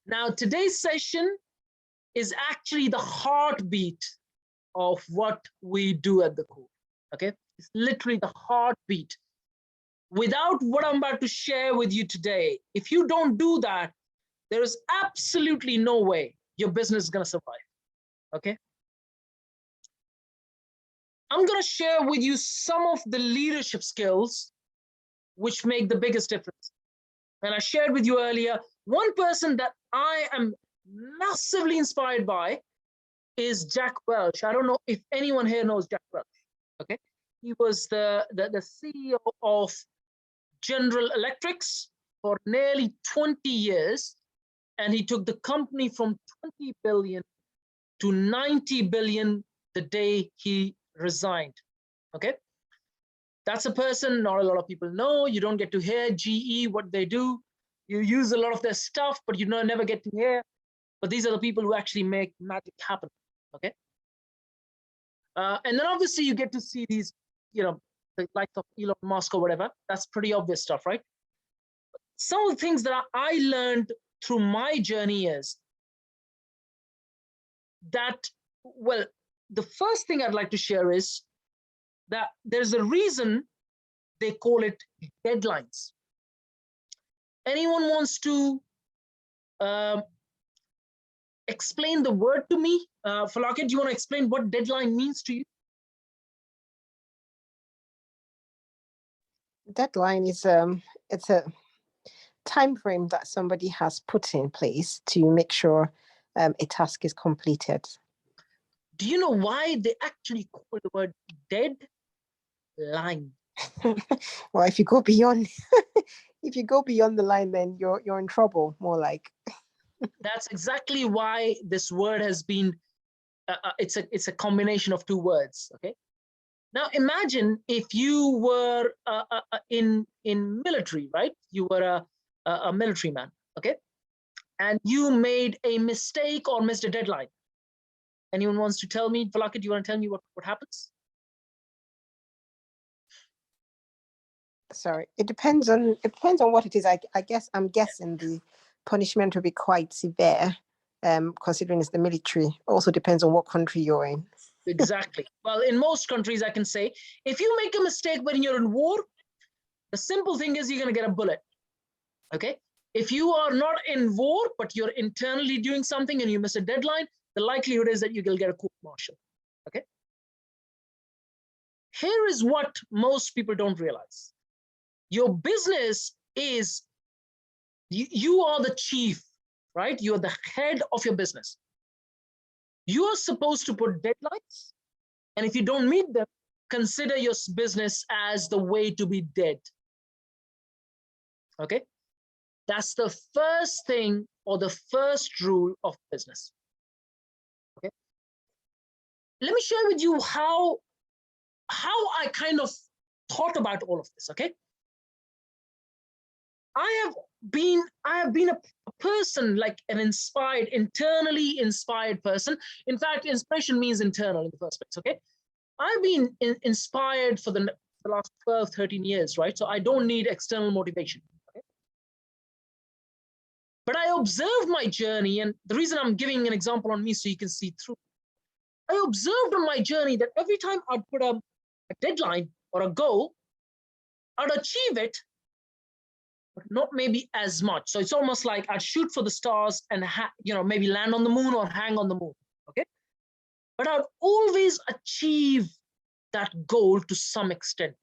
Now, today's session is actually the heartbeat of what we do at the core. Okay, it's literally the heartbeat. Without what I'm about to share with you today, if you don't do that, there is absolutely no way your business is going to survive. Okay, I'm going to share with you some of the leadership skills which make the biggest difference. And I shared with you earlier, one person that I am massively inspired by is Jack Welch. I don't know if anyone here knows Jack Welch. Okay, he was the CEO of General Electrics for nearly 20 years, and he took the company from 20 billion to 90 billion the day he resigned. Okay, that's a person not a lot of people know. You don't get to hear GE, what they do. You use a lot of their stuff, but you never get to hear. But these are the people who actually make magic happen. Okay, and then obviously you get to see these, the likes of Elon Musk or whatever. That's pretty obvious stuff, right? Some of the things that I learned through my journey is that, well, the first thing I'd like to share is that there's a reason they call it deadlines. Anyone wants to explain the word to me? Falakit, do you want to explain what deadline means to you? Deadline is it's a time frame that somebody has put in place to make sure a task is completed. Do you know why they actually call the word deadline? Well, if you go beyond the line, then you're in trouble, more like. That's exactly why this word has been it's a combination of two words. Okay, now imagine if you were in military, right? You were a military man, okay, and you made a mistake or missed a deadline. Anyone wants to tell me? Falakit, do you want to tell me what happens? Sorry, it depends on what it is. I'm guessing the punishment will be quite severe, considering it's the military. Also depends on what country you're in. Exactly. Well, in most countries, I can say, if you make a mistake when you're in war, the simple thing is you're going to get a bullet. Okay. If you are not in war, but you're internally doing something and you miss a deadline, the likelihood is that you will get a court-martial. Okay. Here is what most people don't realize. Your business is, you are the chief, right? You're the head of your business. You are supposed to put deadlines. And if you don't meet them, consider your business as the way to be dead. Okay. That's the first thing or the first rule of business. Okay. Let me share with you how I kind of thought about all of this. Okay. I have been a person, like an internally inspired person. In fact, inspiration means internal in the first place. Okay. I've been inspired for the last 12, 13 years, right? So I don't need external motivation. Okay? But I observed my journey, and the reason I'm giving an example on me so you can see through. I observed on my journey that every time I'd put a deadline or a goal, I'd achieve it, but not maybe as much. So it's almost like I'd shoot for the stars and maybe land on the moon or hang on the moon. Okay. But I'd always achieve that goal to some extent.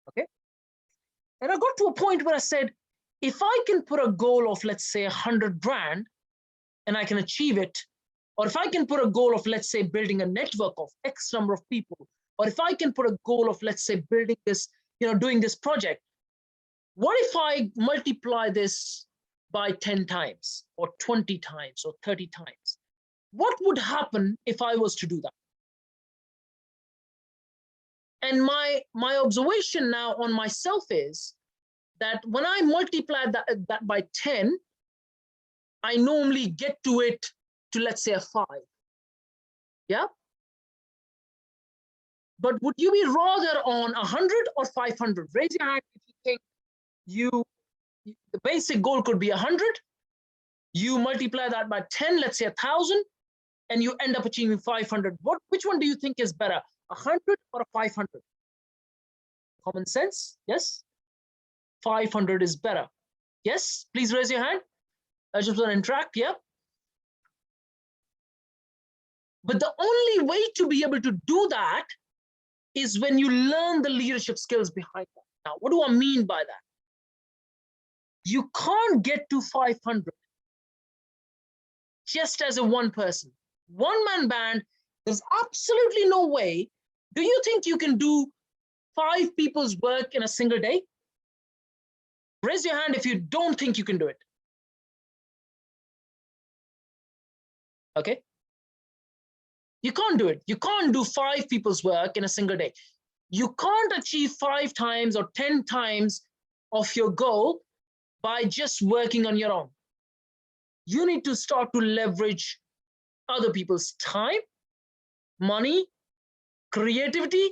Okay. And I got to a point where I said, if I can put a goal of, let's say, 100 grand and I can achieve it, or if I can put a goal of, let's say, building a network of X number of people, or if I can put a goal of, let's say, building this, doing this project, what if I multiply this by 10 times or 20 times or 30 times? What would happen if I was to do that? And my observation now on myself is that when I multiply that by 10, I normally get to it to, let's say, a 5. Yeah. But would you be rather on 100 or 500? Raise your hand if you think the basic goal could be 100, You multiply that by 10, let's say 1,000, and you end up achieving 500. Which one do you think is better, 100 or 500? Common sense, yes? 500 is better. Yes, please raise your hand. I just want to interact, yeah? But the only way to be able to do that is when you learn the leadership skills behind that. Now, what do I mean by that? You can't get to 500 just as a one person. One-man band, there's absolutely no way. Do you think you can do 5 people's work in a single day? Raise your hand if you don't think you can do it. Okay? You can't do it. You can't do 5 people's work in a single day. You can't achieve 5 times or 10 times of your goal by just working on your own. You need to start to leverage other people's time, money, creativity,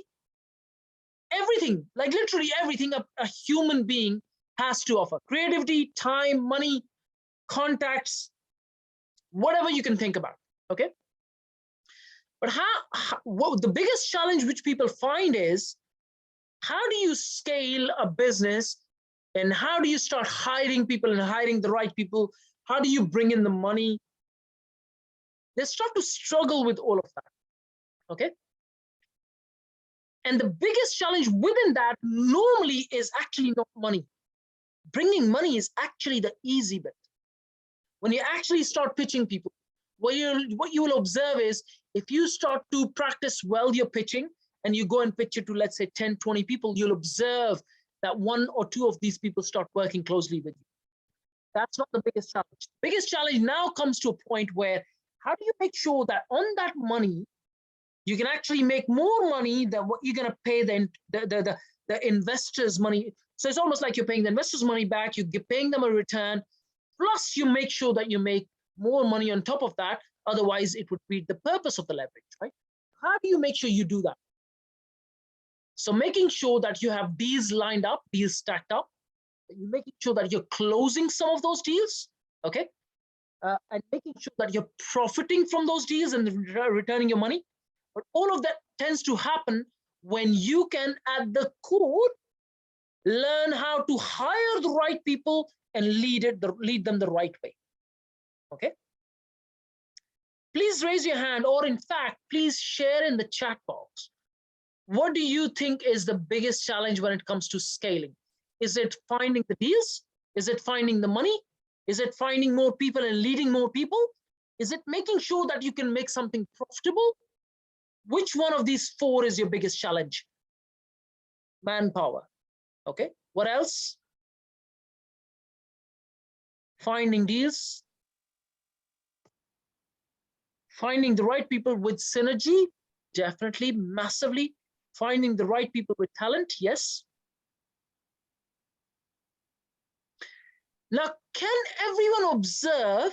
everything, like literally everything a human being has to offer. Creativity, time, money, contacts, whatever you can think about, okay? But what the biggest challenge which people find is, how do you scale a business and how do you start hiring people and hiring the right people? How do you bring in the money? They start to struggle with all of that, okay? And the biggest challenge within that normally is actually not money. Bringing money is actually the easy bit. When you actually start pitching people, what you will observe is, if you start to practice well your pitching and you go and pitch it to, let's say, 10, 20 people, you'll observe that 1 or 2 of these people start working closely with you. That's not the biggest challenge. The biggest challenge now comes to a point where, how do you make sure that on that money, you can actually make more money than what you're going to pay the investors' money. So it's almost like you're paying the investors' money back, you're paying them a return, plus you make sure that you make more money on top of that. Otherwise, it would be the purpose of the leverage, right? How do you make sure you do that? So making sure that you have deals lined up, deals stacked up, you're making sure that you're closing some of those deals, okay? And making sure that you're profiting from those deals and returning your money. But all of that tends to happen when you can, at the core, learn how to hire the right people and lead them the right way, okay? Please raise your hand, or in fact, please share in the chat box. What do you think is the biggest challenge when it comes to scaling? Is it finding the deals? Is it finding the money? Is it finding more people and leading more people? Is it making sure that you can make something profitable? Which one of these 4 is your biggest challenge? Manpower. Okay. What else? Finding deals. Finding the right people with synergy. Definitely, massively. Finding the right people with talent. Yes. Now, can everyone observe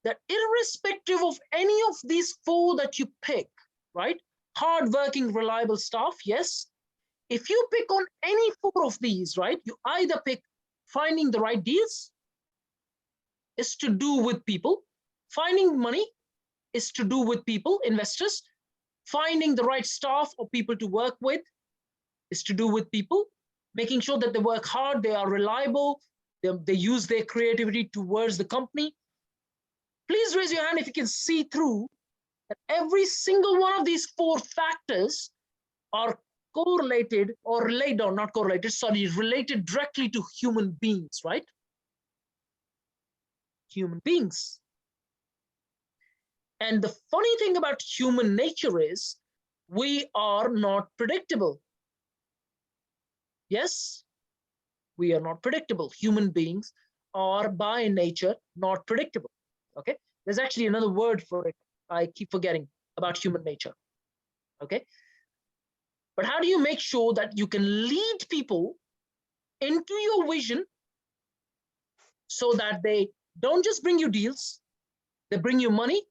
that irrespective of any of these 4 that you pick, right? Hardworking, reliable staff, yes. If you pick on any 4 of these, right, you either pick finding the right deals, is to do with people. Finding money is to do with people, investors. Finding the right staff or people to work with is to do with people. Making sure that they work hard, they are reliable, they use their creativity towards the company. Please raise your hand if you can see through that every single one of these 4 factors are correlated or related, or not correlated, sorry, related directly to human beings, right? Human beings. And the funny thing about human nature is we are not predictable. Yes, we are not predictable. Human beings are by nature not predictable. Okay, there's actually another word for it. I keep forgetting about human nature. Okay, but how do you make sure that you can lead people into your vision so that they don't just bring you deals, they bring you money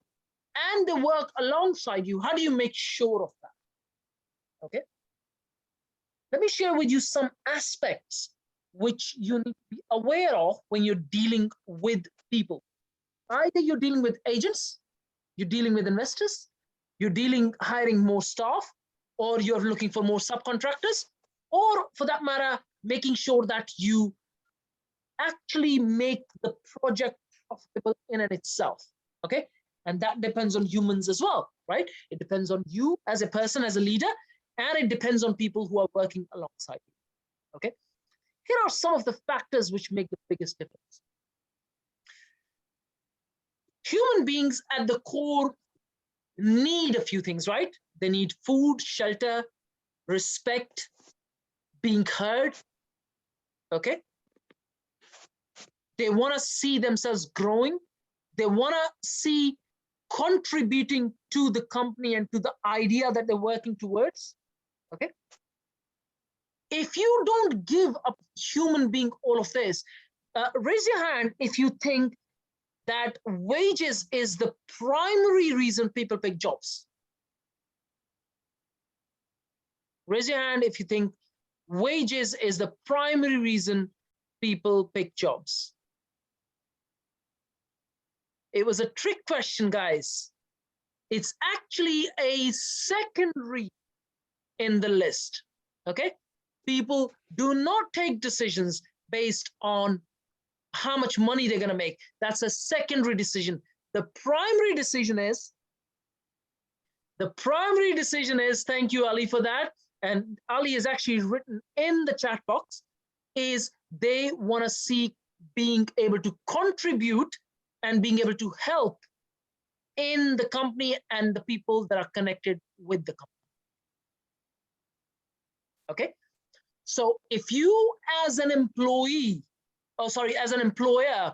and they work alongside you? How do you make sure of that? Okay, let me share with you some aspects which you need to be aware of when you're dealing with people. Either you're dealing with agents, you're dealing with investors, you're hiring more staff, or you're looking for more subcontractors, or for that matter, making sure that you actually make the project profitable in and itself. Okay. And that depends on humans as well, right? It depends on you as a person, as a leader, and it depends on people who are working alongside you. Okay. Here are some of the factors which make the biggest difference. Human beings at the core need a few things, right? They need food, shelter, respect, being heard. Okay. They want to see themselves growing. They want to see contributing to the company and to the idea that they're working towards. Okay. If you don't give a human being all of this, raise your hand if you think that wages is the primary reason people pick jobs. Raise your hand if you think wages is the primary reason people pick jobs. It was a trick question, guys. It's actually a secondary in the list. Okay. People do not take decisions based on how much money they're going to make. That's a secondary decision. The primary decision is, thank you, Ali, for that. And Ali has actually written in the chat box, is they want to see being able to contribute and being able to help in the company and the people that are connected with the company. Okay. So if you as an employee, as an employer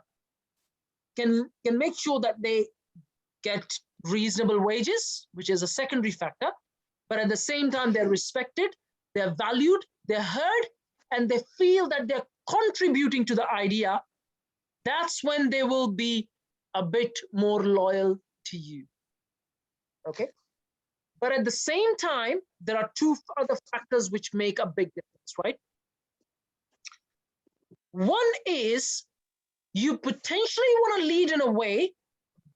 can make sure that they get reasonable wages, which is a secondary factor, but at the same time, they're respected, they're valued, they're heard, and they feel that they're contributing to the idea, that's when they will be a bit more loyal to you. Okay. But at the same time, there are two other factors which make a big difference, right? One is you potentially want to lead in a way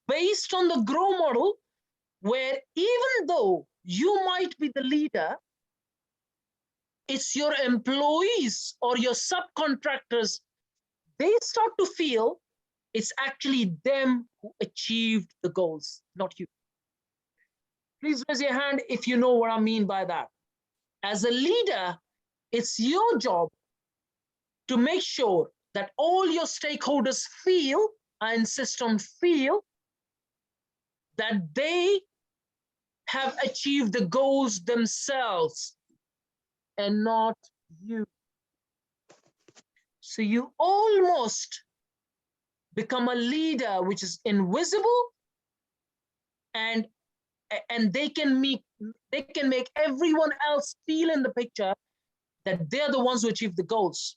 based on the grow model, where even though you might be the leader, it's your employees or your subcontractors, they start to feel it's actually them who achieved the goals, not you. Please raise your hand if you know what I mean by that. As a leader, it's your job to make sure that all your stakeholders feel, I insist on feel, that they have achieved the goals themselves and not you. So you almost become a leader which is invisible, and they can make everyone else feel in the picture that they're the ones who achieve the goals.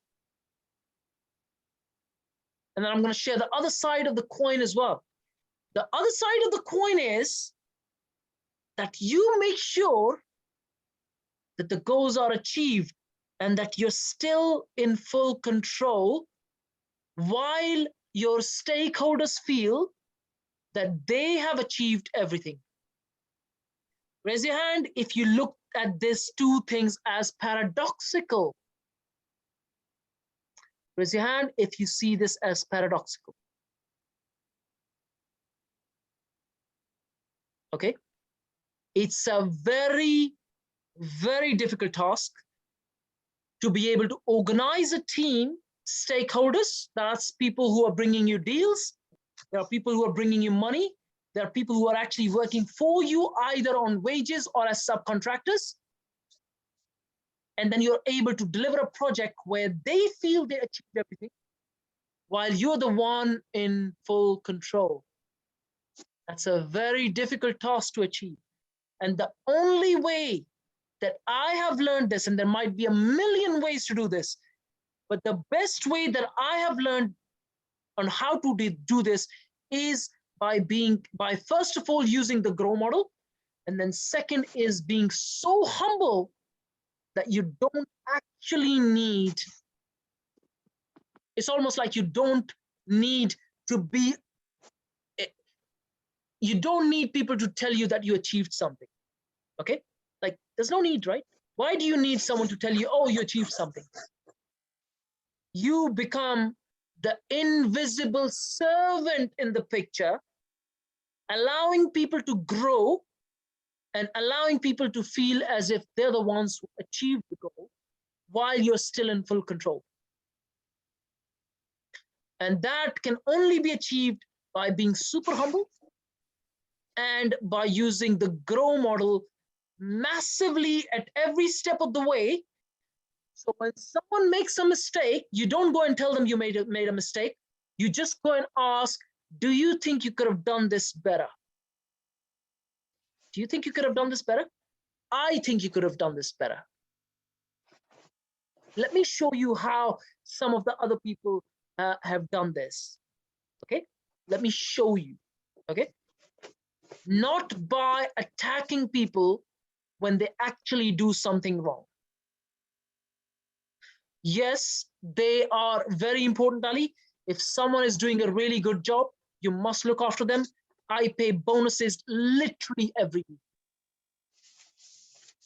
And then I'm going to share the other side of the coin as well. The other side of the coin is that you make sure that the goals are achieved and that you're still in full control, while your stakeholders feel that they have achieved everything. Raise your hand if you look at these two things as paradoxical. Raise your hand if you see this as paradoxical. Okay. It's a very, very difficult task to be able to organize a team, stakeholders, that's people who are bringing you deals. There are people who are bringing you money. There are people who are actually working for you, either on wages or as subcontractors. And then you're able to deliver a project where they feel they achieved everything, while you're the one in full control. That's a very difficult task to achieve. And the only way that I have learned this, and there might be a million ways to do this, but the best way that I have learned on how to do this is by first of all using the grow model, and then second is being so humble that you don't actually need, it's almost like you don't need to be you don't need people to tell you that you achieved something. Okay, like there's no need, right? Why do you need someone to tell you, oh, you achieved something? You become the invisible servant in the picture, allowing people to grow and allowing people to feel as if they're the ones who achieved the goal while you're still in full control. And that can only be achieved by being super humble and by using the grow model massively at every step of the way. So when someone makes a mistake, you don't go and tell them you made a mistake. You just go and ask, do you think you could have done this better? Do you think you could have done this better? I think you could have done this better. Let me show you how some of the other people have done this. Okay, let me show you. Okay, not by attacking people when they actually do something wrong. Yes, they are very important, Ali. If someone is doing a really good job, you must look after them. I pay bonuses literally every week.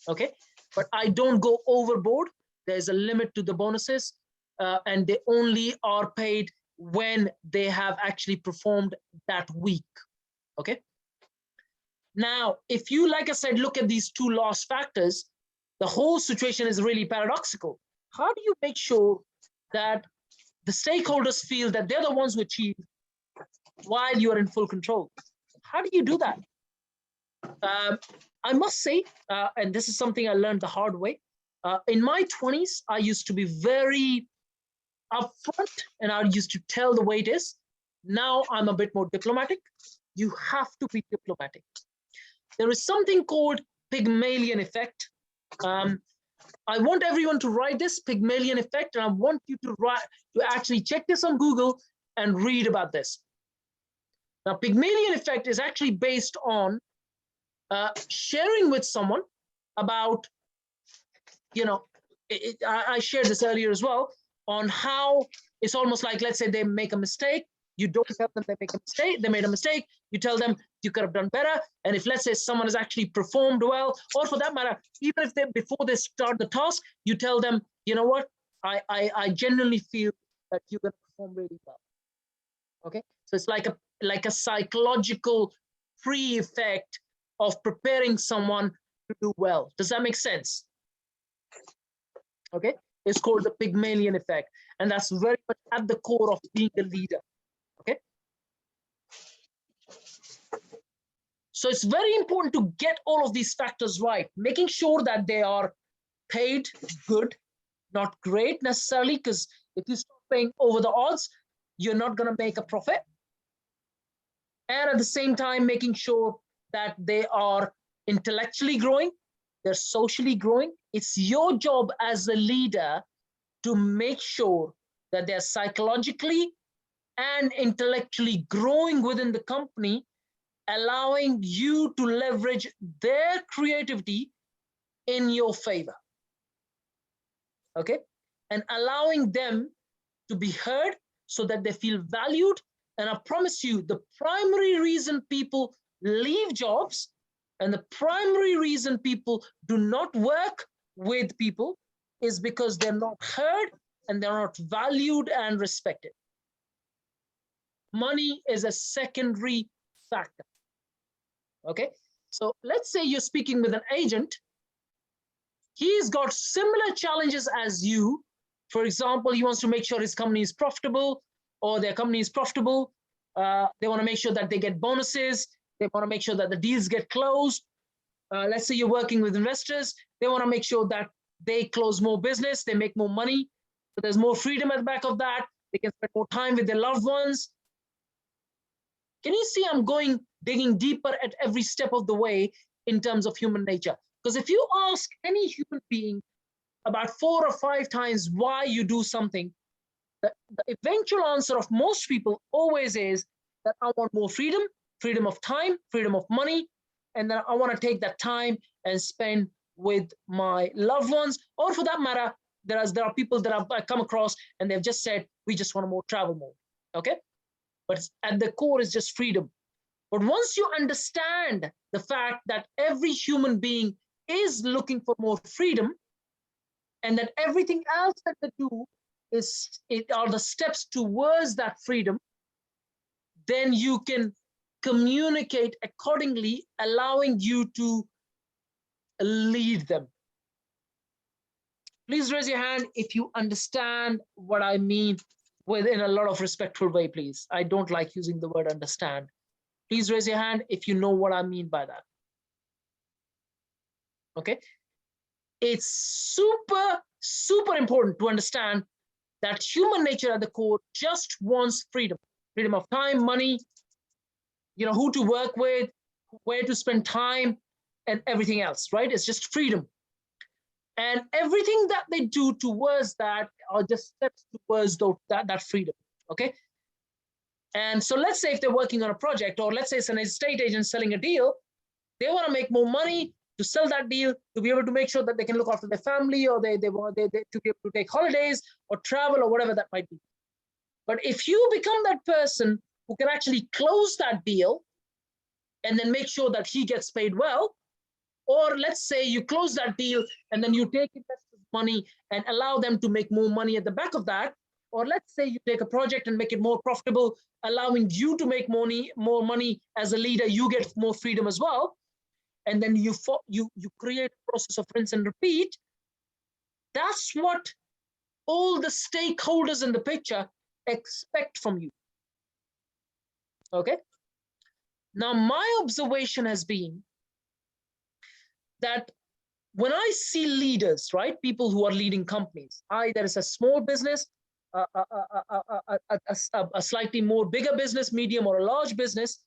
Okay, but I don't go overboard. There's a limit to the bonuses, and they only are paid when they have actually performed that week. Okay. Now, if you, like I said, look at these two loss factors, the whole situation is really paradoxical. How do you make sure that the stakeholders feel that they're the ones who achieve while you are in full control? How do you do that? I must say, and this is something I learned the hard way, in my 20s, I used to be very upfront and I used to tell the way it is. Now I'm a bit more diplomatic. You have to be diplomatic. There is something called Pygmalion effect. I want everyone to write this Pygmalion effect, and I want you to actually check this on Google and read about this. Now, Pygmalion effect is actually based on sharing with someone about, I shared this earlier as well, on how it's almost like, let's say they make a mistake. You don't tell them they made a mistake. You tell them you could have done better. And if, let's say, someone has actually performed well, or for that matter, even if before they start the task, you tell them, you know what, I genuinely feel that you're going to perform really well. Okay, so it's like a psychological pre-effect of preparing someone to do well. Does that make sense? Okay, it's called the Pygmalion effect, and that's very much at the core of being a leader. Okay, so it's very important to get all of these factors right, making sure that they are paid good, not great necessarily, because if you start paying over the odds, you're not going to make a profit. And at the same time, making sure that they are intellectually growing, they're socially growing. It's your job as a leader to make sure that they're psychologically and intellectually growing within the company, allowing you to leverage their creativity in your favor. Okay, and allowing them to be heard so that they feel valued. And I promise you, the primary reason people leave jobs and the primary reason people do not work with people is because they're not heard and they're not valued and respected. Money is a secondary factor. Okay, so let's say you're speaking with an agent. He's got similar challenges as you. For example, he wants to make sure his company is profitable, or their company is profitable. They want to make sure that they get bonuses. They want to make sure that the deals get closed. Let's say you're working with investors. They want to make sure that they close more business, they make more money. So there's more freedom at the back of that. They can spend more time with their loved ones. Can you see I'm digging deeper at every step of the way in terms of human nature? Because if you ask any human being about 4 or 5 times why you do something, the eventual answer of most people always is that I want more freedom, freedom of time, freedom of money, and then I want to take that time and spend with my loved ones. Or for that matter, there are people that I've come across and they've just said, we just want to more travel more. Okay, but at the core is just freedom. But once you understand the fact that every human being is looking for more freedom, and that everything else that they do are the steps towards that freedom, then you can communicate accordingly, allowing you to lead them. Please raise your hand if you understand what I mean within a lot of respectful way, please. I don't like using the word understand. Please raise your hand if you know what I mean by that. Okay. It's super, super important to understand that human nature at the core just wants freedom. Freedom of time, money, who to work with, where to spend time, and everything else, right? It's just freedom. And everything that they do towards that are just steps towards that freedom, okay? And so let's say if they're working on a project, or let's say it's an estate agent selling a deal, they want to make more money to sell that deal, to be able to make sure that they can look after their family, or they to be able to take holidays or travel or whatever that might be. But if you become that person who can actually close that deal and then make sure that he gets paid well, or let's say you close that deal and then you take investors' money and allow them to make more money at the back of that, or let's say you take a project and make it more profitable, allowing you to make more money as a leader, you get more freedom as well. And then you create a process of rinse and repeat. That's what all the stakeholders in the picture expect from you. Okay. Now, my observation has been that when I see leaders, right, people who are leading companies, either it's a small business, a slightly more bigger business, medium or a large business,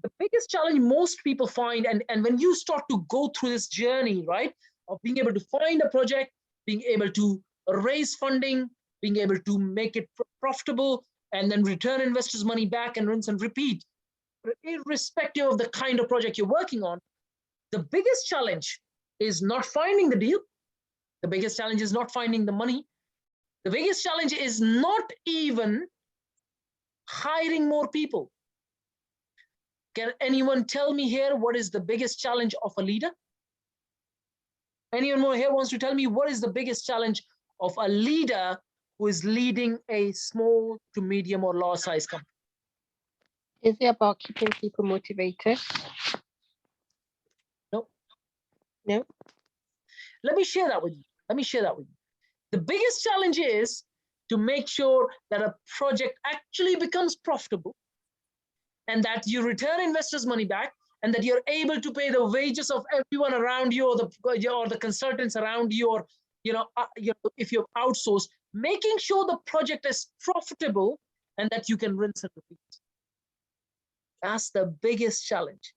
the biggest challenge most people find, and when you start to go through this journey, right, of being able to find a project, being able to raise funding, being able to make it profitable, and then return investors' money back and rinse and repeat, irrespective of the kind of project you're working on, the biggest challenge is not finding the deal. The biggest challenge is not finding the money. The biggest challenge is not even hiring more people. Can anyone tell me here what is the biggest challenge of a leader? Anyone more here wants to tell me what is the biggest challenge of a leader who is leading a small to medium or large size company? Is it about keeping people motivated? No. No. Let me share that with you. The biggest challenge is to make sure that a project actually becomes profitable, and that you return investors' money back, and that you're able to pay the wages of everyone around you, or the consultants around you, or if you've outsourced, making sure the project is profitable and that you can rinse and repeat. That's the biggest challenge.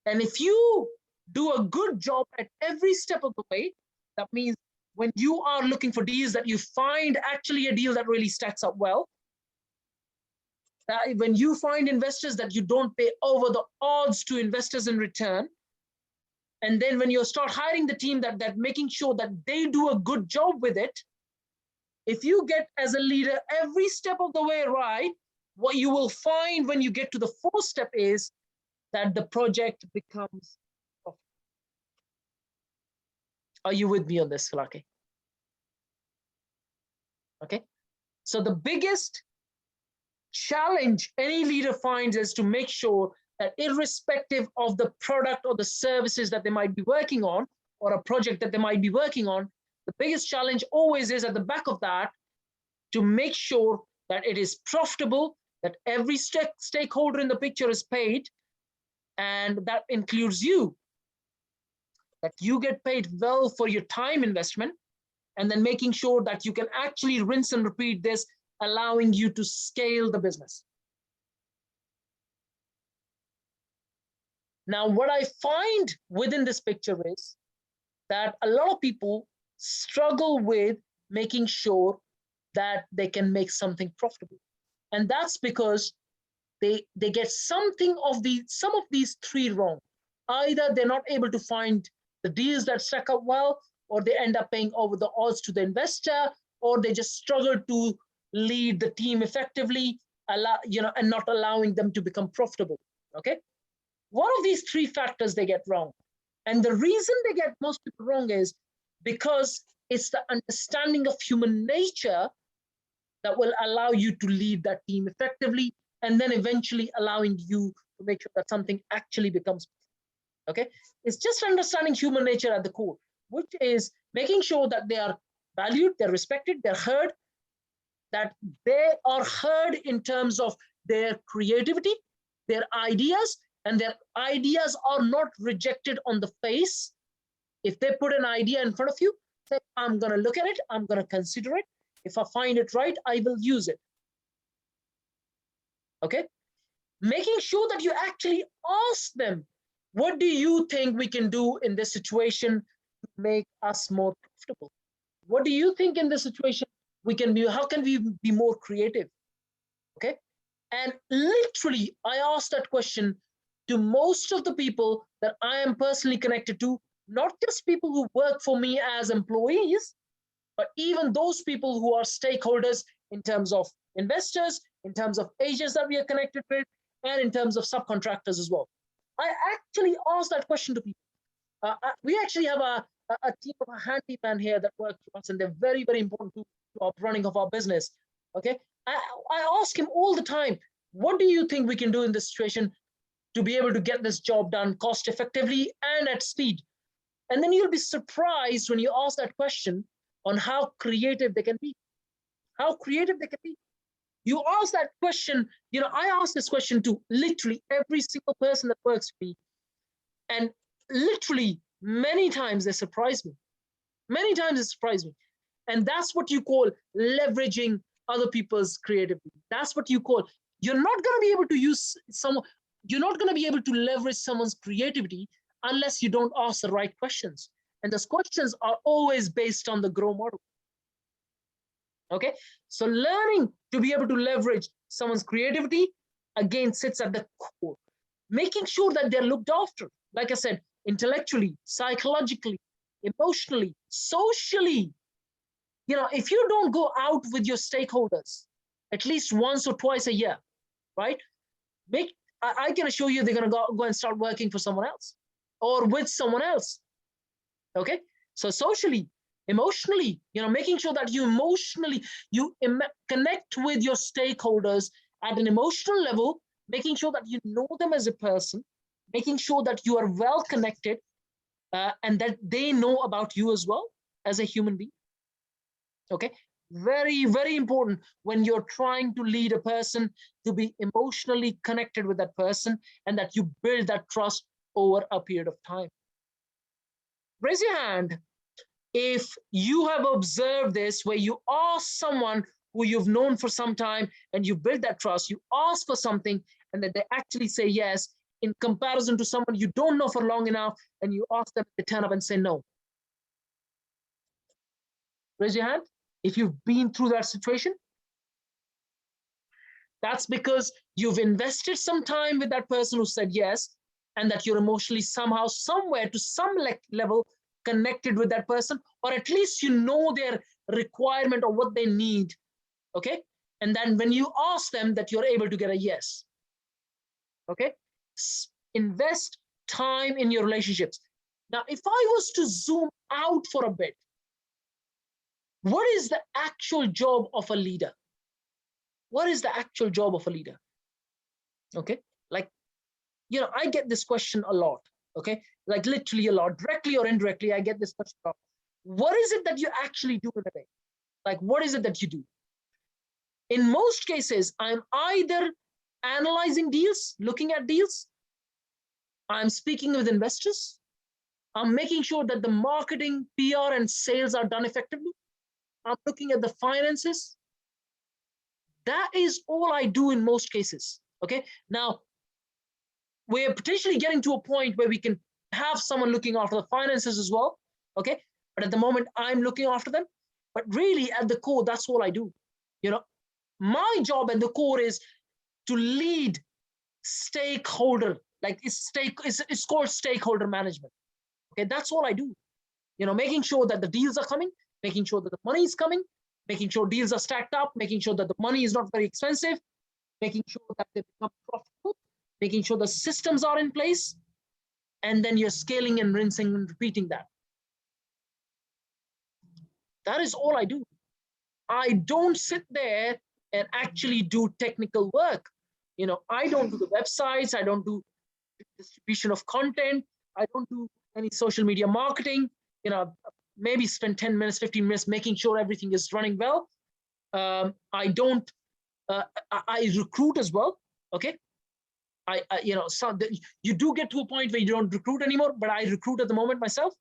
And if you do a good job at every step of the way, that means when you are looking for deals, that you find actually a deal that really stacks up well. When you find investors, that you don't pay over the odds to investors in return. And then when you start hiring the team, that making sure that they do a good job with it. If you get as a leader every step of the way right, what you will find when you get to the fourth step is that the project becomes profitable. Are you with me on this, Falake? Okay. So the biggest challenge any leader finds is to make sure that irrespective of the product or the services that they might be working on, or a project that they might be working on, the biggest challenge always is at the back of that to make sure that it is profitable, that every stakeholder in the picture is paid, and that includes you, that you get paid well for your time investment, and then making sure that you can actually rinse and repeat this, allowing you to scale the business. Now, what I find within this picture is that a lot of people struggle with making sure that they can make something profitable. And that's because they get some of these three wrong. Either they're not able to find the deals that stack up well, or they end up paying over the odds to the investor, or they just struggle to lead the team effectively, and not allowing them to become profitable. Okay. One of these three factors they get wrong. And the reason they get most people wrong is because it's the understanding of human nature that will allow you to lead that team effectively, and then eventually allowing you to make sure that something actually becomes, okay? It's just understanding human nature at the core, which is making sure that they are valued, they're respected, they're heard, that they are heard in terms of their creativity, their ideas, and their ideas are not rejected on the face. If they put an idea in front of you, say, I'm going to look at it, I'm going to consider it. If I find it right, I will use it. Okay? Making sure that you actually ask them, what do you think we can do in this situation to make us more profitable? What do you think in this situation we can be, how can we be more creative? Okay? And literally, I ask that question to most of the people that I am personally connected to, not just people who work for me as employees, but even those people who are stakeholders in terms of investors, in terms of agents that we are connected with, and in terms of subcontractors as well. I actually ask that question to people. We actually have a team of a handyman here that works for us, and they're very, very important to our running of our business. Okay, I ask him all the time, what do you think we can do in this situation to be able to get this job done cost effectively and at speed? And then you'll be surprised when you ask that question on how creative they can be. How creative they can be. You ask that question, I ask this question to literally every single person that works for me. And literally many times they surprise me. Many times they surprise me. And that's what you call leveraging other people's creativity. That's what you call, you're not going to be able to use someone, you're not going to be able to leverage someone's creativity unless you don't ask the right questions. And those questions are always based on the GROW model. Okay, so learning to be able to leverage someone's creativity, again, sits at the core. Making sure that they're looked after, like I said, intellectually, psychologically, emotionally, socially. If you don't go out with your stakeholders at least once or twice a year, right? I can assure you they're going to go and start working for someone else or with someone else. Okay, so socially, emotionally, making sure that you emotionally, connect with your stakeholders at an emotional level, making sure that you know them as a person, making sure that you are well connected, and that they know about you as well as a human being. Okay, very, very important when you're trying to lead a person to be emotionally connected with that person, and that you build that trust over a period of time. Raise your hand if you have observed this, where you ask someone who you've known for some time and you build that trust, you ask for something and that they actually say yes, in comparison to someone you don't know for long enough and you ask them, they turn up and say no. Raise your hand if you've been through that situation. That's because you've invested some time with that person who said yes, and that you're emotionally somehow, somewhere, to some level connected with that person, or at least you know their requirement or what they need. Okay, and then when you ask them, that you're able to get a yes. Okay, invest time in your relationships. Now, if I was to zoom out for a bit, what is the actual job of a leader? What is the actual job of a leader? Okay, like, I get this question a lot. Okay, like literally a lot, directly or indirectly, I get this question a lot. What is it that you actually do in a day? Like, what is it that you do? In most cases, I'm either analyzing deals, looking at deals, I'm speaking with investors, I'm making sure that the marketing, PR, and sales are done effectively, I'm looking at the finances. That is all I do in most cases. Okay, now we're potentially getting to a point where we can have someone looking after the finances as well. Okay, but at the moment I'm looking after them. But really, at the core, that's all I do. My job at the core is to lead stakeholder, like it's called stakeholder management. Okay, that's all I do. Making sure that the deals are coming, making sure that the money is coming, making sure deals are stacked up, making sure that the money is not very expensive, making sure that they become profitable, making sure the systems are in place, and then you're scaling and rinsing and repeating that. That is all I do. I don't sit there and actually do technical work. You know, I don't do the websites, I don't do distribution of content, I don't do any social media marketing. You know, maybe spend 10 minutes, 15 minutes making sure everything is running well. I don't, I recruit as well, okay? You know, so you do get to a point where you don't recruit anymore, but I recruit at the moment myself.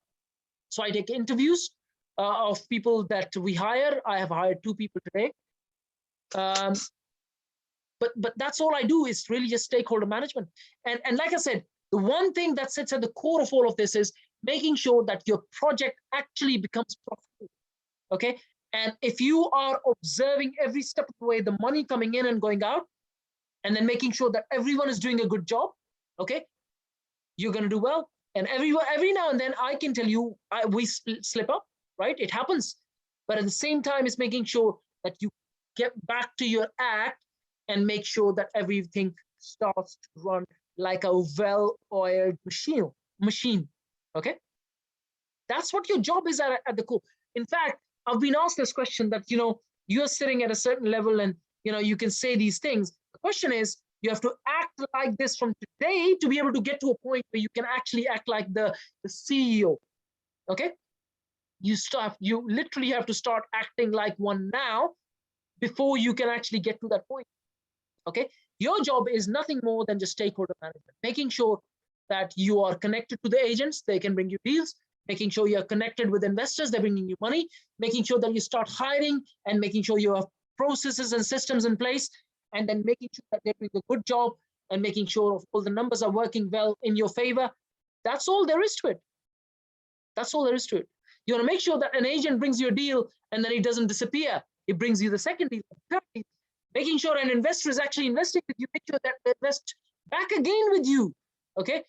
So I take interviews of people that we hire. I have hired 2 people today. But that's all I do is really just stakeholder management. And like I said, the one thing that sits at the core of all of this is making sure that your project actually becomes profitable, okay? And if you are observing every step of the way, the money coming in and going out, and then making sure that everyone is doing a good job, okay, you're going to do well. And every now and then, I can tell you, we slip up, right? It happens. But at the same time, it's making sure that you get back to your act and make sure that everything starts to run like a well-oiled machine, okay? That's what your job is at the core. In fact, I've been asked this question that, you know, you're sitting at a certain level and, you know, you can say these things. The question is, you have to act like this from today to be able to get to a point where you can actually act like the CEO, okay? You literally have to start acting like one now before you can actually get to that point, okay? Your job is nothing more than just stakeholder management, making sure that you are connected to the agents, they can bring you deals, making sure you're connected with investors, they're bringing you money, making sure that you start hiring and making sure you have processes and systems in place, and then making sure that they're doing a good job and making sure all the numbers are working well in your favor. That's all there is to it. That's all there is to it. You want to make sure that an agent brings you a deal and then it doesn't disappear. It brings you the second deal, the third deal. Making sure an investor is actually investing with you, make sure that they invest back again with you, okay?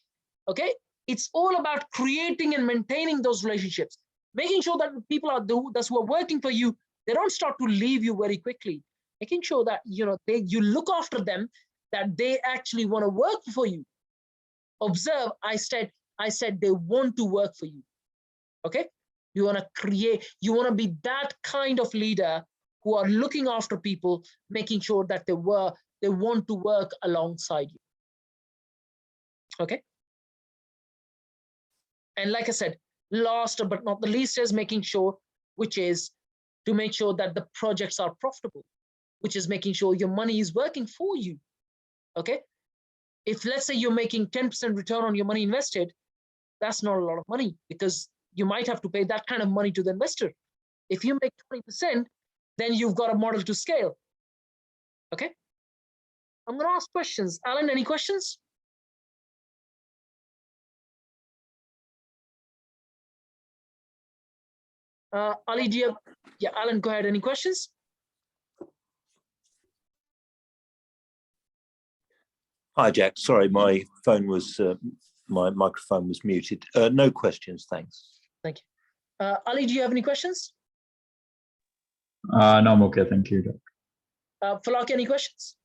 Okay? It's all about creating and maintaining those relationships, making sure that people are those who are working for you, they don't start to leave you very quickly, making sure that, you know, you look after them, that they actually want to work for you. Observe, I said they want to work for you, okay? You want to create, you want to be that kind of leader who are looking after people, making sure that they want to work alongside you, okay? And like I said, last but not the least is making sure, which is to make sure that the projects are profitable, which is making sure your money is working for you, okay? If let's say you're making 10% return on your money invested, that's not a lot of money because you might have to pay that kind of money to the investor. If you make 20%, then you've got a model to scale, okay? I'm going to ask questions. Alan, any questions? Ali, do you have, yeah, Alan, go ahead. Any questions? Hi, Jack. Sorry, my phone was, my microphone was muted. No questions, thanks. Thank you. Ali, do you have any questions? No, I'm okay. Thank you, Jack. Falak, any questions?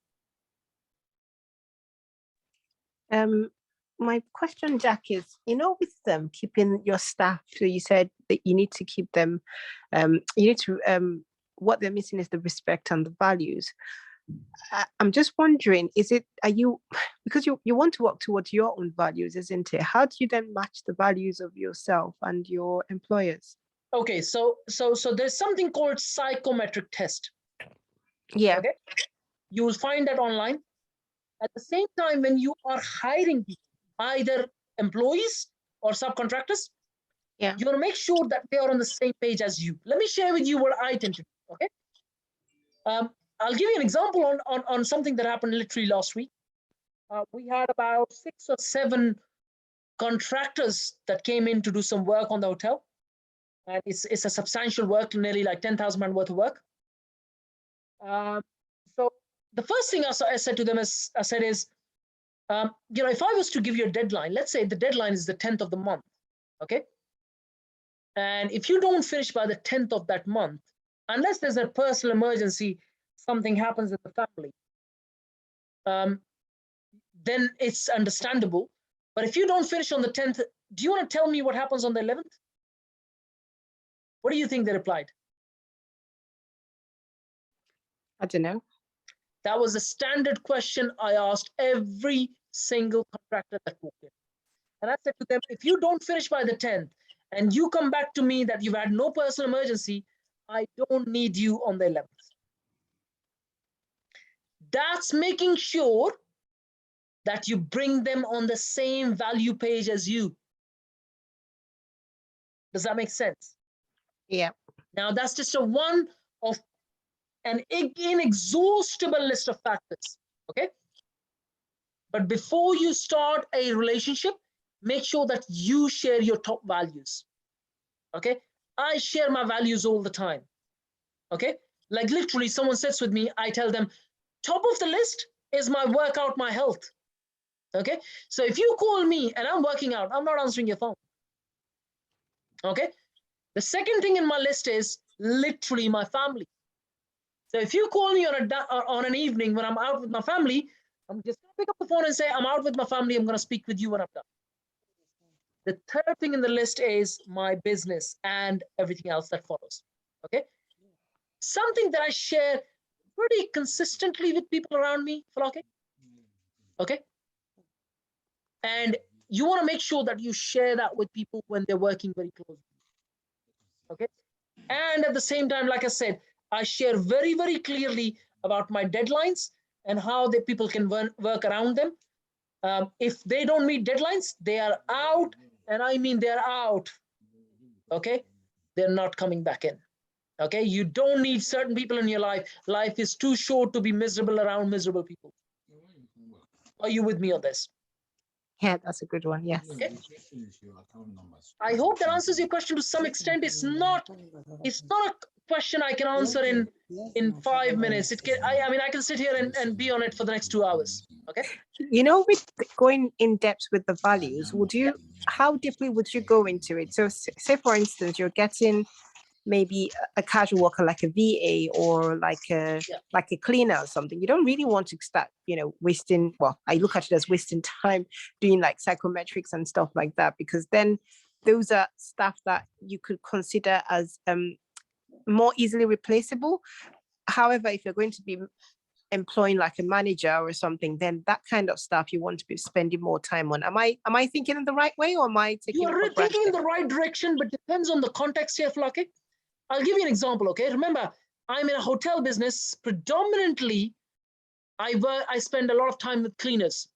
My question, Jack, is, you know, with them keeping your staff, so you said that you need to keep them, what they're missing is the respect and the values. I'm just wondering, because you want to work towards your own values, isn't it? How do you then match the values of yourself and your employers? Okay, so there's something called psychometric test. Yeah. Okay. You will find that online. At the same time, when you are hiring people, either employees or subcontractors, yeah, you want to make sure that they are on the same page as you. Let me share with you what I tend to do, okay? I'll give you an example on something that happened literally last week. We had about 6 or 7 contractors that came in to do some work on the hotel. And it's a substantial work, nearly like 10,000 pounds worth of work. So the first thing I said to them is, you know, if I was to give you a deadline, let's say the deadline is the 10th of the month, okay? And if you don't finish by the 10th of that month, unless there's a personal emergency, something happens in the family, then it's understandable. But if you don't finish on the 10th, do you want to tell me what happens on the 11th? What do you think they replied? I don't know. That was a standard question I asked every single contractor that walked in. And I said to them, if you don't finish by the 10th and you come back to me that you've had no personal emergency, I don't need you on the 11th. That's making sure that you bring them on the same value page as you. Does that make sense? Yeah. Now, that's just a one of an inexhaustible list of factors, okay? But before you start a relationship, make sure that you share your top values, okay? I share my values all the time, okay? Like literally someone sits with me, I tell them, top of the list is my workout, my health, okay? So if you call me and I'm working out, I'm not answering your phone, okay? The second thing in my list is literally my family. So if you call me on an evening when I'm out with my family, I'm just going to pick up the phone and say, I'm out with my family. I'm going to speak with you when I'm done. The third thing in the list is my business and everything else that follows. Okay. Something that I share pretty consistently with people around me, Falake. Okay. And you want to make sure that you share that with people when they're working very closely. Okay. And at the same time, like I said, I share very, very clearly about my deadlines and how the people can work around them. If they don't meet deadlines, they are out. And I mean, they're out. Okay. They're not coming back in. Okay. You don't need certain people in your life. Life is too short to be miserable around miserable people. Are you with me on this? Yeah, that's a good one. Yes. Okay. I hope that answers your question to some extent. It's not a question I can answer in 5 minutes. It can, I mean, I can sit here and be on it for the next 2 hours. Okay. You know, with going in depth with the values, how deeply would you go into it? So say, for instance, you're getting maybe a casual worker like a VA or like a cleaner or something. You don't really want to start, wasting, well, I look at it as wasting time doing like psychometrics and stuff like that, because then those are stuff that you could consider as more easily replaceable. However, if you're going to be employing like a manager or something, then that kind of stuff you want to be spending more time on. Am I thinking in the right way, or am I taking? You're thinking in the right direction, but depends on the context here, Flake. I'll give you an example, okay? Remember, I'm in a hotel business. Predominantly, I spend a lot of time with cleaners.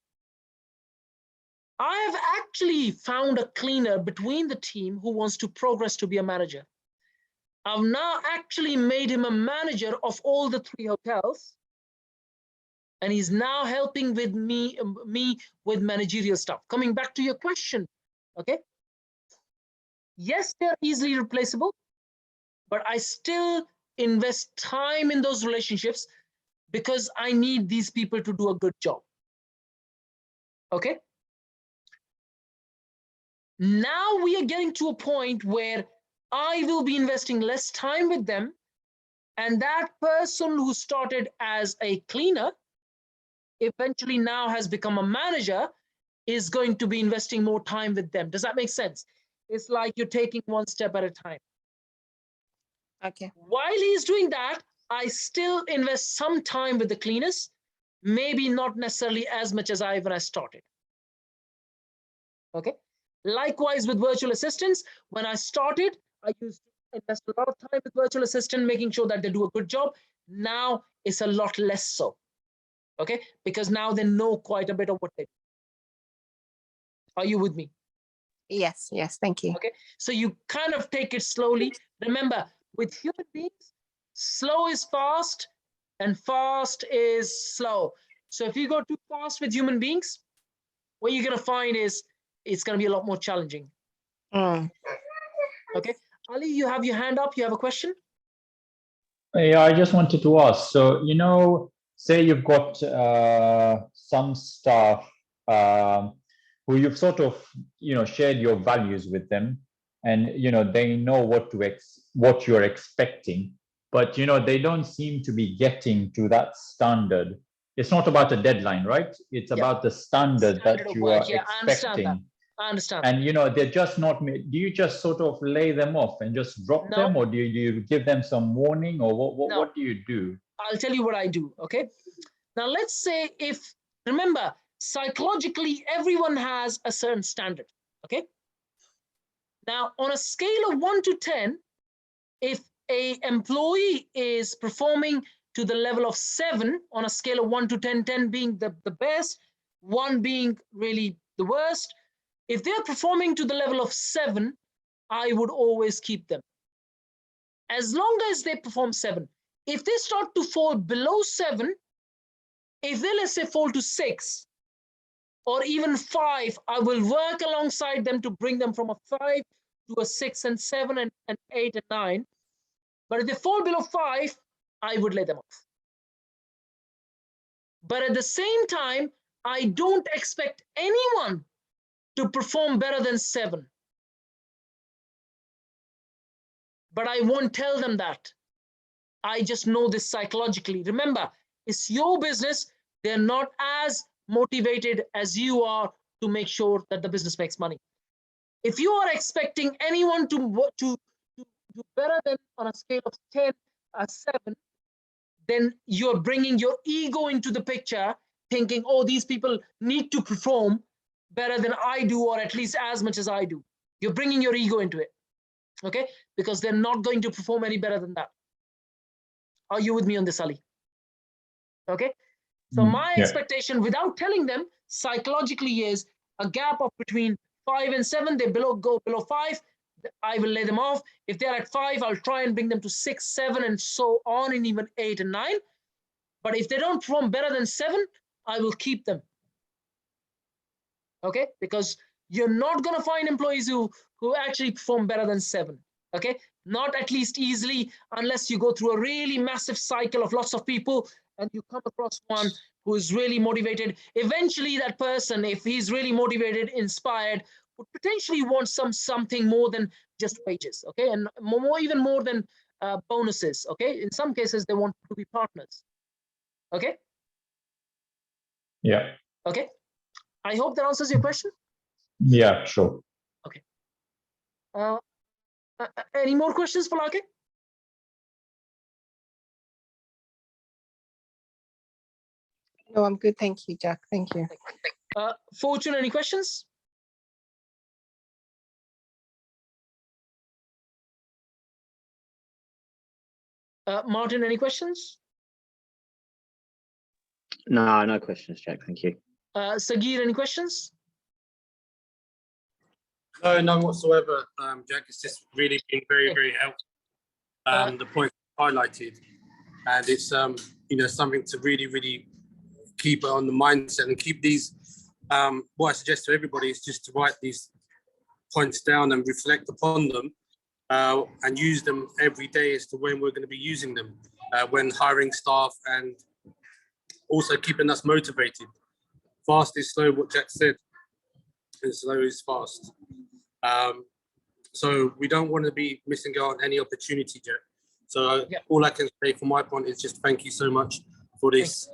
I have actually found a cleaner between the team who wants to progress to be a manager. I've now actually made him a manager of all the 3 hotels. And he's now helping with me with managerial stuff. Coming back to your question, okay? Yes, they're easily replaceable, but I still invest time in those relationships because I need these people to do a good job. Okay? Now we are getting to a point where I will be investing less time with them, and that person who started as a cleaner eventually now has become a manager, is going to be investing more time with them. Does that make sense? It's like you're taking one step at a time. Okay. While he's doing that, I still invest some time with the cleaners, maybe not necessarily as much as when I started. Okay. Likewise with virtual assistants, when I started, I used to invest a lot of time with virtual assistant, making sure that they do a good job. Now it's a lot less so. Okay, because now they know quite a bit of what they do. Are you with me? Yes, thank you. Okay, so you kind of take it slowly. Remember, with human beings, slow is fast and fast is slow. So if you go too fast with human beings, what you're going to find is it's going to be a lot more challenging. Okay, Ali, you have your hand up. You have a question? Yeah, I just wanted to ask. So, say you've got some staff who you've sort of, shared your values with them, and, they know what you're expecting, but, they don't seem to be getting to that standard. it's not about a deadline, right? It's about the standard that you are expecting. I understand. And they're just not made. Do you just sort of lay them off and just drop them, or do you give them some warning, or what do you do? I'll tell you what I do. Okay. Now let's say, remember, psychologically, everyone has a certain standard. Okay. Now on a scale of 1 to 10, if a employee is performing to the level of 7 on a scale of 1 to 10, 10 being the best, 1 being really the worst. If they're performing to the level of 7, I would always keep them. As long as they perform 7. If they start to fall below 7, if they, let's say, fall to 6 or even 5, I will work alongside them to bring them from a 5 to a 6 and 7 and 8 and 9. But if they fall below 5, I would let them off. But at the same time, I don't expect anyone to perform better than 7. But I won't tell them that. I just know this psychologically. Remember, it's your business. They're not as motivated as you are to make sure that the business makes money. If you are expecting anyone to do better than on a scale of 10, 7, then you're bringing your ego into the picture, thinking, oh, these people need to perform better than I do, or at least as much as I do. You're bringing your ego into it, okay? Because they're not going to perform any better than that. Are you with me on this, Ali? Okay? So my expectation, without telling them, psychologically is a gap of between 5 and 7. They go below 5, I will lay them off. If they're at 5, I'll try and bring them to 6, 7, and so on, and even 8 and 9. But if they don't perform better than 7, I will keep them. Okay? Because you're not going to find employees who actually perform better than 7. Okay? Not at least easily, unless you go through a really massive cycle of lots of people and you come across one who is really motivated. Eventually that person, if he's really motivated, inspired, would potentially want something more than just wages, okay? And even more than bonuses, okay? In some cases, they want to be partners, okay? Yeah. Okay. I hope that answers your question. Yeah, sure. Okay. Any more questions for Lake? No, I'm good. Thank you, Jack. Thank you. Fortune, any questions? Martin, any questions? No, no questions, Jack. Thank you. Sagir, any questions? No, none whatsoever, Jack. It's just really been very, very helpful. The point highlighted, and it's something to really, really keep on the mindset and keep these. What I suggest to everybody is just to write these points down and reflect upon them, and use them every day as to when we're going to be using them, when hiring staff, and also keeping us motivated. Fast is slow, what Jack said, and slow is fast. So we don't want to be missing out on any opportunity, Jack. So all I can say from my point is just thank you so much for this,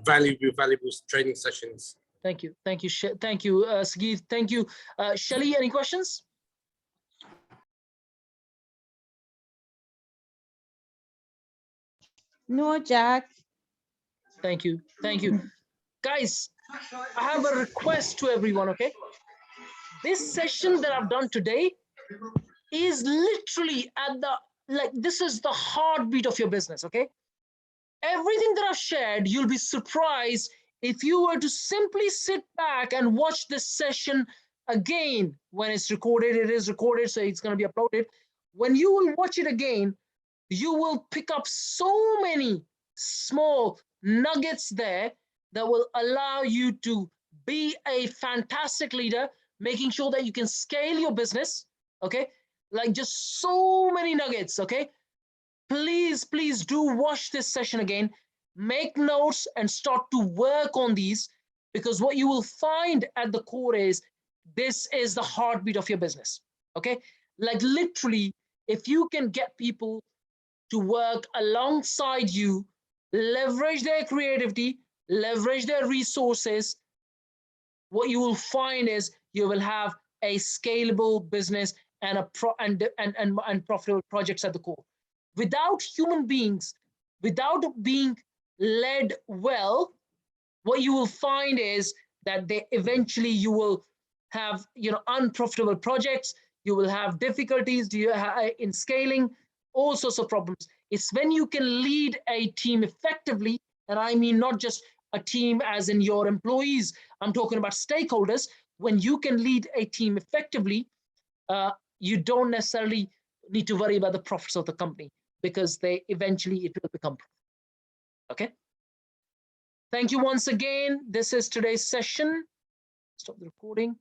valuable training sessions. Thank you. Thank you. Thank you, Sagir. Thank you. Shelly, any questions? No, Jack. Thank you. Thank you. Guys, I have a request to everyone, okay? This session that I've done today is literally this is the heartbeat of your business, okay? Everything that I've shared, you'll be surprised if you were to simply sit back and watch this session again when it's recorded. It is recorded, so it's going to be uploaded. When you will watch it again, you will pick up so many small nuggets there that will allow you to be a fantastic leader, making sure that you can scale your business, okay? Like just so many nuggets, okay? Please, please do watch this session again, make notes and start to work on these, because what you will find at the core is this is the heartbeat of your business, okay? Like literally, if you can get people to work alongside you leverage their creativity, leverage their resources, what you will find is you will have a scalable business and and profitable projects at the core. Without human beings, without being led well, what you will find is that you will have unprofitable projects. You will have difficulties in scaling, all sorts of problems. It's when you can lead a team effectively, and I mean not just a team as in your employees, I'm talking about stakeholders. When you can lead a team effectively, you don't necessarily need to worry about the profits of the company, because it will become profitable. Okay. Thank you once again. This is today's session. Stop the recording.